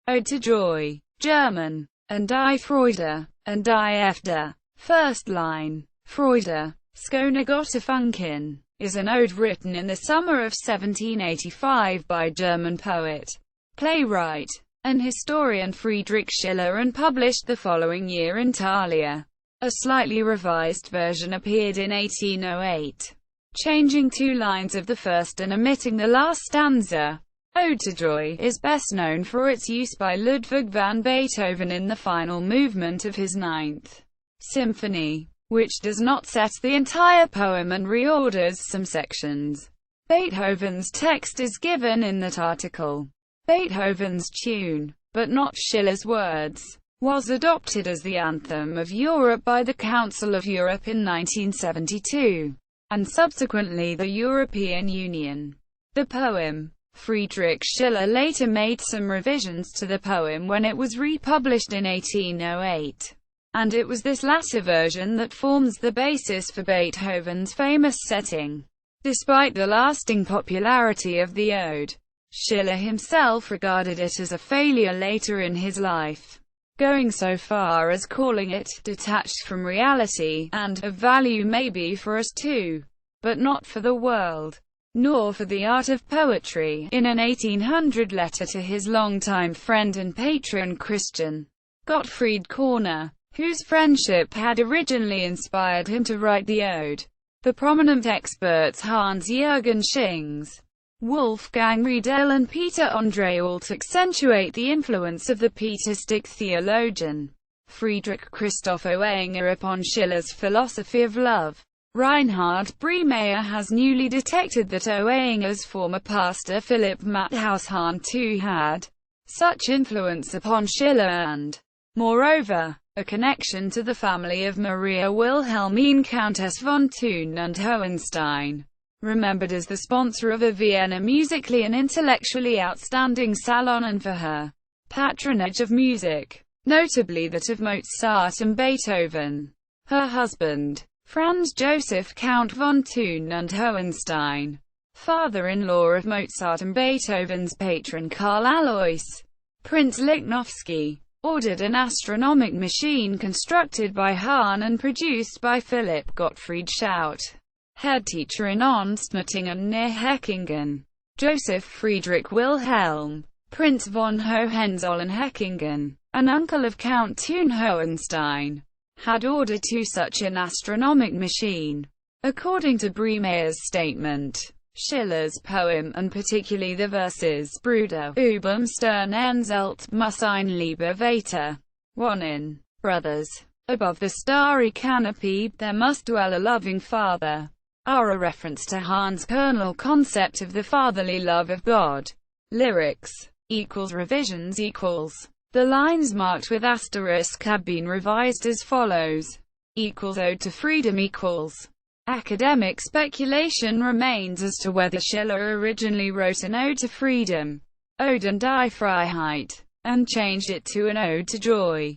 Ode to Joy, German, and Die Freude, and Die ffʁɔᴄdę. First line. Freude, schöner Götterfunken, is an ode written in the summer of 1785 by German poet, playwright, and historian Friedrich Schiller and published the following year in Thalia. A slightly revised version appeared in 1808, changing 2 lines of the first and omitting the last stanza. Ode to Joy is best known for its use by Ludwig van Beethoven in the final movement of his Ninth Symphony, which does not set the entire poem and reorders some sections. Beethoven's text is given in that article. Beethoven's tune, but not Schiller's words, was adopted as the Anthem of Europe by the Council of Europe in 1972, and subsequently the European Union. The poem. Friedrich Schiller later made some revisions to the poem when it was republished in 1808, and it was this latter version that forms the basis for Beethoven's famous setting. Despite the lasting popularity of the ode, Schiller himself regarded it as a failure later in his life, going so far as calling it detached from reality, and of value maybe for us too, but not for the world, nor for the art of poetry, in an 1800 letter to his longtime friend and patron Christian Gottfried Körner, whose friendship had originally inspired him to write the ode. The prominent experts Hans-Jürgen Schings, Wolfgang Riedel and Peter Andre Alt accentuate the influence of the Pietistic theologian Friedrich Christoph Oehlinger upon Schiller's philosophy of love. Reinhard Briemeyer has newly detected that Oehlinger's former pastor Philipp Matthaus-Hahn too had such influence upon Schiller and, moreover, a connection to the family of Maria Wilhelmine Countess von Thun und Hohenstein, remembered as the sponsor of a Vienna musically and intellectually outstanding salon and for her patronage of music, notably that of Mozart and Beethoven. Her husband, Franz Joseph Count von Thun und Hohenstein, father-in-law of Mozart and Beethoven's patron Karl Alois, Prince Lichnowsky, ordered an astronomic machine constructed by Hahn and produced by Philipp Gottfried Schaut, head teacher in Onstmettingen near Heckingen. Joseph Friedrich Wilhelm, Prince von Hohenzollern-Heckingen, an uncle of Count Thun Hohenstein, had ordered such an astronomic machine. According to Briemeyer's statement, Schiller's poem, and particularly the verses Bruder, Übem Stern Enzelt, muss ein Lieber Vater, one in, brothers, above the starry canopy, there must dwell a loving father, are a reference to Hahn's kernel concept of the fatherly love of God. Lyrics = revisions = the lines marked with asterisk have been revised as follows. Ode to freedom = academic speculation remains as to whether Schiller originally wrote an ode to freedom, Ode an die Freiheit, and changed it to an ode to joy.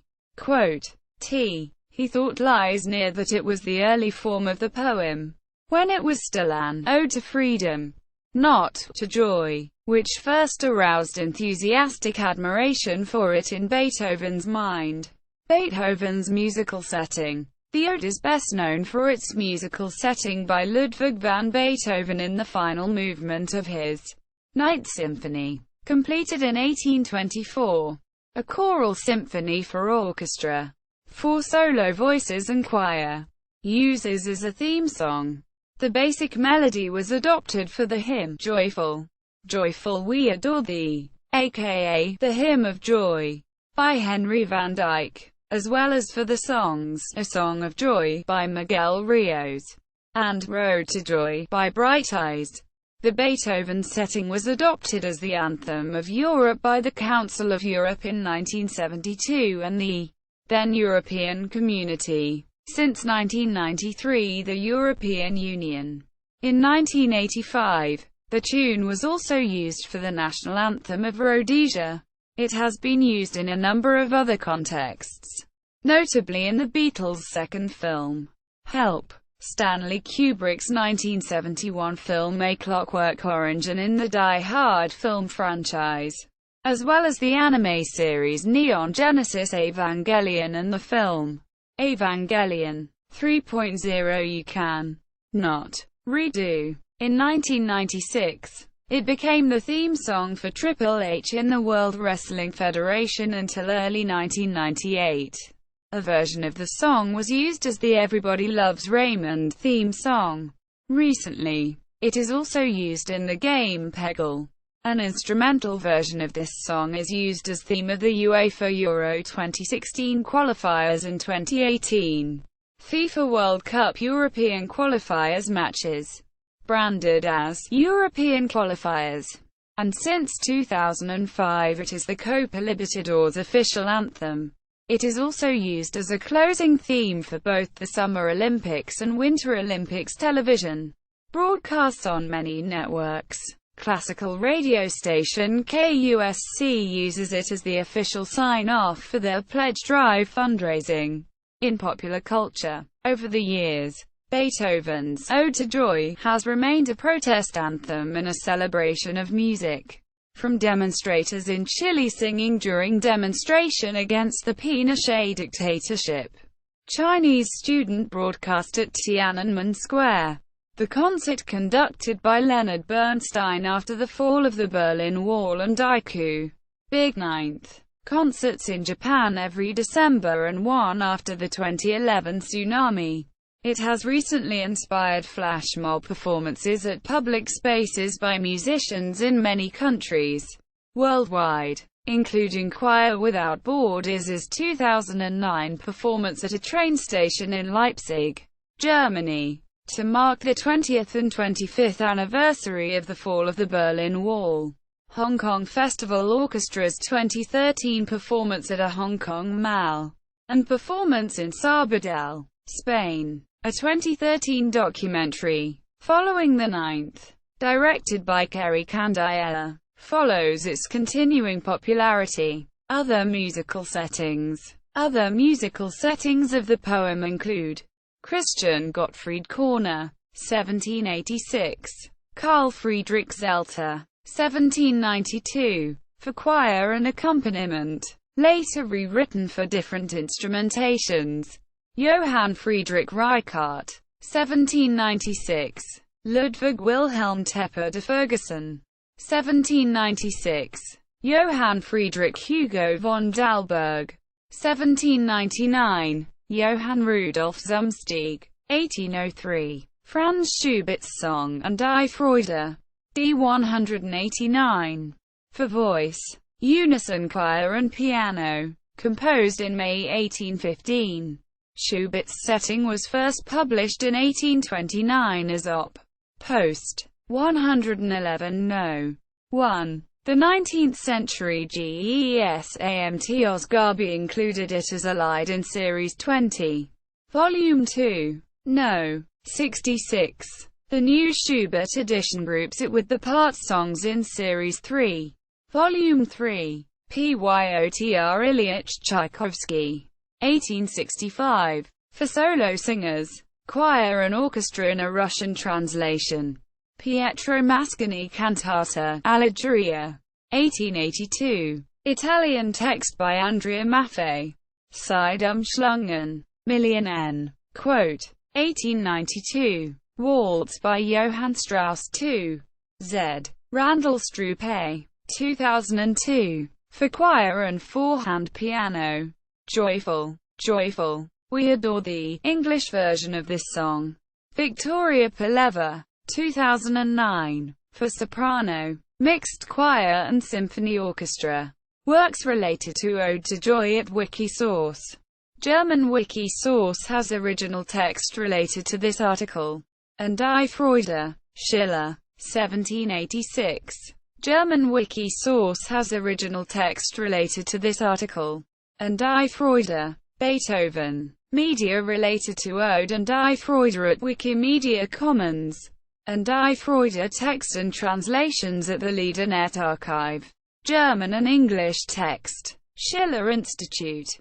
He thought lies near that it was the early form of the poem, when it was still an ode to freedom, not to joy, which first aroused enthusiastic admiration for it in Beethoven's mind. Beethoven's musical setting. The ode is best known for its musical setting by Ludwig van Beethoven in the final movement of his Ninth Symphony, completed in 1824. A choral symphony for orchestra, 4 solo voices and choir. Uses as a theme song. The basic melody was adopted for the hymn, Joyful, Joyful We Adore Thee, aka The Hymn of Joy, by Henry van Dyck, as well as for the songs, A Song of Joy, by Miguel Rios, and Road to Joy, by Bright Eyes. The Beethoven setting was adopted as the Anthem of Europe by the Council of Europe in 1972 and the then European Community. Since 1993 the European Union. In 1985, the tune was also used for the national anthem of Rhodesia. It has been used in a number of other contexts, notably in the Beatles' second film, Help, Stanley Kubrick's 1971 film A Clockwork Orange, and in the Die Hard film franchise. as well as the anime series Neon Genesis Evangelion and the film Evangelion 3.0. You Can Not Redo. In 1996, it became the theme song for Triple H in the World Wrestling Federation until early 1998. A version of the song was used as the Everybody Loves Raymond theme song. Recently, it is also used in the game Peggle. An instrumental version of this song is used as theme of the UEFA Euro 2016 qualifiers and 2018 FIFA World Cup European qualifiers matches, branded as European qualifiers. And since 2005 it is the Copa Libertadores official anthem. It is also used as a closing theme for both the Summer Olympics and Winter Olympics television broadcasts on many networks. Classical radio station KUSC uses it as the official sign-off for their pledge drive fundraising. In popular culture, over the years, Beethoven's Ode to Joy has remained a protest anthem and a celebration of music. From demonstrators in Chile singing during demonstration against the Pinochet dictatorship. Chinese student broadcast at Tiananmen Square. The concert conducted by Leonard Bernstein after the fall of the Berlin Wall and Daiku. Big Ninth concerts in Japan every December and one after the 2011 tsunami. It has recently inspired flash mob performances at public spaces by musicians in many countries worldwide, including Choir Without Borders' 2009 performance at a train station in Leipzig, Germany, to mark the 20th and 25th anniversary of the fall of the Berlin Wall. Hong Kong Festival Orchestra's 2013 performance at a Hong Kong Mall, and performance in Sabadell, Spain. A 2013 documentary, Following the Ninth, directed by Kerry Candiella, follows its continuing popularity. Other musical settings of the poem include Christian Gottfried Korner, 1786, Carl Friedrich Zelter, 1792, for choir and accompaniment, later rewritten for different instrumentations. Johann Friedrich Reichardt, 1796, Ludwig Wilhelm Tepper de Ferguson, 1796, Johann Friedrich Hugo von Dalberg, 1799, Johann Rudolf Zumsteeg, 1803, Franz Schubert's Song and Die Freude, D 189, for voice, unison choir and piano, composed in May 1815. Schubert's setting was first published in 1829 as Op. Post. 111 No. 1. The 19th century GESAMT Ausgabe included it as a Lied in Series 20. Volume 2. No. 66. The new Schubert edition groups it with the part songs in Series 3. Volume 3. Pyotr Ilyich Tchaikovsky. 1865. For solo singers, choir and orchestra in a Russian translation. Pietro Mascagni Cantata, Allegria. 1882. Italian text by Andrea Maffei. Seid umschlungen. Million N. Quote. 1892. Waltz by Johann Strauss II. Z. Randall Strupe. 2002. For choir and four-hand piano. Joyful, joyful, we adore thee, English version of this song. Victoria Peleva, 2009, for soprano, mixed choir and symphony orchestra. Works related to Ode to Joy at Wikisource. German Wikisource has original text related to this article. And Die Freude, Schiller, 1786. German Wikisource has original text related to this article. And Die Freude, Beethoven. Media related to Ode and Die Freude at Wikimedia Commons. And Die Freude text and translations at the LiederNet archive. German and English text. Schiller Institute.